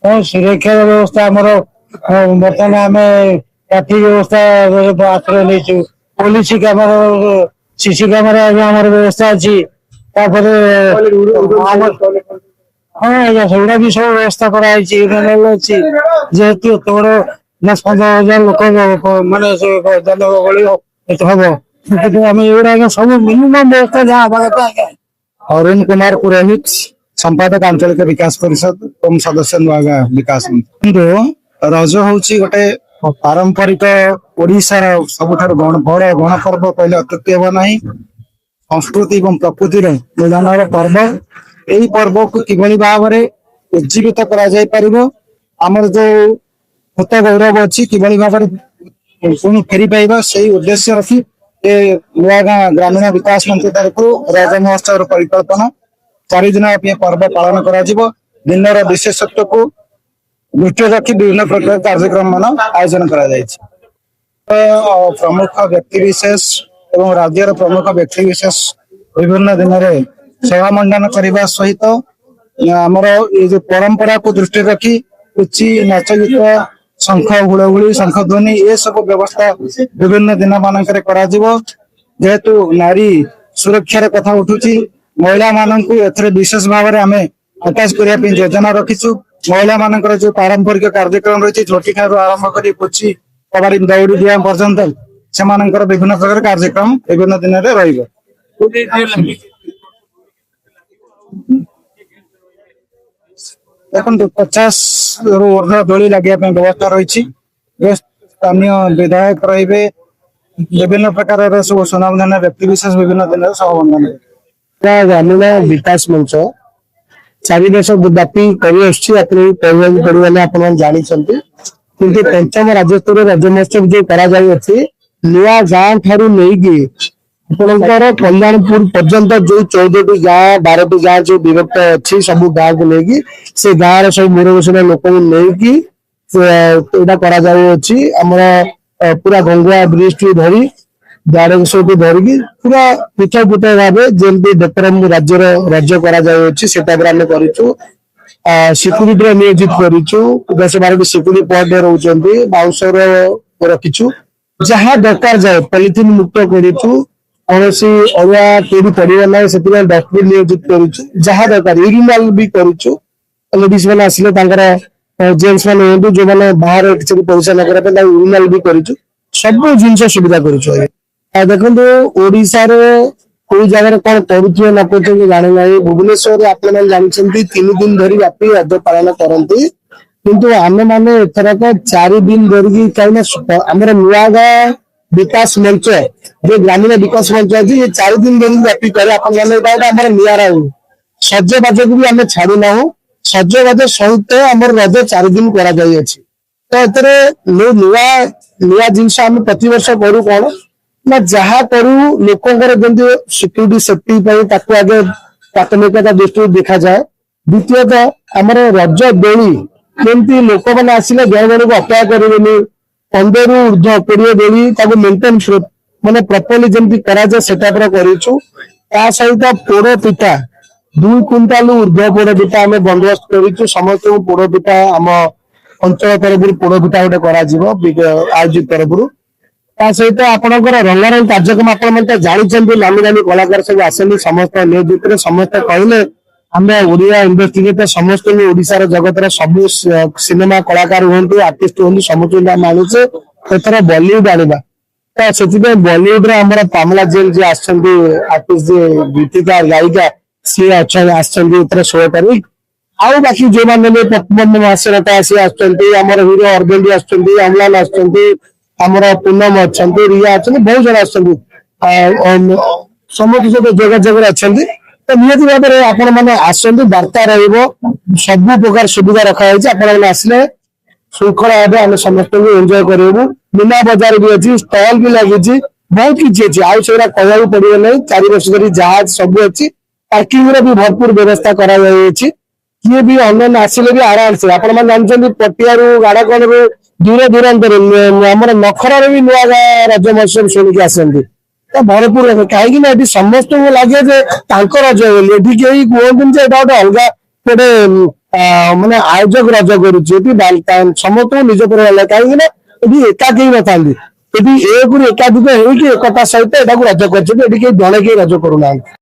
सुरक्षा व्यवस्था आमर बर्तमान आम ट्राफिक व्यवस्था आश्रय नहीं पुलिस कैमरा सीसी कैमेरा आम व्यवस्था अच्छी हाँ आज्ञा से भी सब व्यवस्था कराई जेहेतु एत बड़ 10-15,000 लोक मानने जनगहली हम आम ये सब मिनिमम व्यवस्था जहाँ आज्ञा। अरुण कुमार पुरोहित संपादक आंचलिक विकास परिषद एवं सदस्य नुआगा विकास मंत्री रज हूँ गोटे पारंपरिक ओडिशार सबुठ बड़ गणपर्व कहले अत्युक्ति हे ना संस्कृति और प्रकृतिर मिलन पर्व यही पर्व को किभली भाव में उज्जीवित आमर जो भूत गौरव अच्छी किभली भाव पुणी फेरी पाइबा से उद्देश्य रखी नुआगा ग्रामीण विकास मंत्री तरफ रज महोत्सव परिकल्पना 4 दिन ये पर्व पालन करा दिन विशेषत्व को दृष्टि रखी विभिन्न प्रकार कार्यक्रम मान आयोजन करा प्रमुख व्यक्ति विशेष एवं राज्यर प्रमुख व्यक्ति विशेष विभिन्न दिन में सभा मंडन करने सहित आमर ये जो परंपरा को दृष्टि रखी कुछ नाच गीत शंख हुड़हुड़ी शंख ध्वनि ये सब व्यवस्था विभिन्न दिन मानक जेहेतु नारी सुरक्षार कथा उठुची महिला मानक विशेष भाव में आम अटैच करने योजना रखीचु महिला मानकर जो पारंपरिक कार्यक्रम रही झोटी खार आरंभ कर पुची कबाड़ी दौड़ी दिया पर्यटन से विभिन्न प्रकार कार्यक्रम विभिन्न दिन में रही देखो 50 रु ऊर्ध्व दोली लगे व्यवस्था रही स्थानीय विधायक रे विभिन्न प्रकार सब सुनाम व्यक्ति विशेष विभिन्न दिन सभाबंधन ग्रामीण विकास मंच 4 वर्ष व्यापी कर जानते कि पंचम राज्य स्तरीय राज्य महोत्सव जो कर नुआ गाँ ठारू नहीं आपंकर कल्याणपुर पर्यंत जो 14टी गाँ 12टी गाँ जो विभक्त अच्छी सब गाँ को लेकिन से गाँव सब मुरबसना लोक नहीं पूरा गंगा ब्रिज टू धरी द्वारकेश्वर टू धरिकी पूरा पृथक पृथक भाव जमी डेकोरम राज्य कर सिक्यूरीटी नियोजित करूँ 10-12टी सिक्यूरीटी पॉइंट रोचे बाउंस रखीचु जहाँ दरकार जाए पॉलिथिन मुक्त करूँ कौन अरुआ केड़ी पड़े ना से डस्टबिन नियोजित करूँ जहाँ दरकार यूरिनाल भी करूँ लेडीज मैंने आसिले जेन्ट्स मैंने जो मैंने बाहर किसी पैसा न यूरिनाल भी करूँ सब जिन सुविधा करूँ देखो ओडिशा कोई जगह कौन करुवे न कर जाने ना भुवनेश्वर आप जानते 3 दिन धरी व्यापी रज पालन करती किंतु आम मैंने एथरक 4 दिन धरिकी कहीं आम नुआगा विकास मंच जो ग्रामीण विकास मंच अच्छी ये 4 दिन धरिकी व्यापी करे निरा सजबाज को भी आम छाड़ू ना सजबाज सहित आम रज 4 दिन कर नुआ जिनस आम प्रति वर्ष करू कौन ना जहाँ करू लोकंर जमी सिक्यूरीटी सेफ्टी आगे प्राथमिकता दृष्टि देखा जाए द्वितीयतः आमर रज दोली केमती लोक मैंने आसिले जन जन को अपेक्षा करेंगे 15 रु ऊर्ध्व 20 दोली मेन्टेन माने प्रॉपर्ली जमी कराए से सहित पोड़ पिठा 2 क्विंटाल ऊर्ध्व पोड़ पिठा आम बंदोबस्त करूँ समस्त पोड़ पिठा आम अंचल तरफ पोड़ पिठा गोटे आयोजित तरफ सहित आपंकर रंगारंग कार्यक्रम आप जानते नामी नामी कलाकार सब आसती समस्त नियोजित समस्त कहले आम ओडिया इन्वेस्टिगेटर समस्त ओडिशार जगतर सब सिनेमा कलाकार हूँ आर्टिस्ट हूँ समस्त आम आणुचे एथर बॉलीवुड आने तो से बॉलीवुड आमर पामला जेल जी आर्टिस्ट गीतिका गायिका सी आसर 16 तारीख आउ बाकी जो मैंने पद्म महासेना सी आमर हीरो अरविंद आमलान आमर पूनम अच्छा रिया अच्छा बहुत जन समस्त सब जगह जगह अच्छा तो निहती भाव में आपण मैंने आसतु वार्ता सब प्रकार सुविधा रखाई आपने आसिले श्रृंखला भाव आम समस्त एंजॉय करूँ मीना बजार भी अच्छी स्टल भी लगी बहुत किसी अच्छी आउ से कहू पड़े ना 4 वर्ष धरी जहाज सब अच्छी पार्किंग भी भरपूर व्यवस्था कर किए भी ऑनलाइन आसिले भी आराम से आप जानते पटियारू गाड़ाकण दूर दूरांतर आम नखर भी नुआ रज महोत्सव शुणिक आसती तो भरपूर कहीं समस्त लगे रज बोली कहीं कहते गोटे अलग गोटे ମାନେ ଆୟୋଜକ ରଜ କରୁଛି ଏଠି ସମସ୍ତଙ୍କୁ ନିଜ ପରେ ହେଲା କାହିଁକି ନା ଏଠି ଏକା କେହି ନଥାନ୍ତି ଏଠି ଏକରୁ ଏକାଧିକ ହେଇକି ଏକତା ସହିତ ଏଟାକୁ ରଜ କରିଛନ୍ତି ଏଠି କେହି ଜଣେ କେହି ରଜ କରୁନାହାନ୍ତି।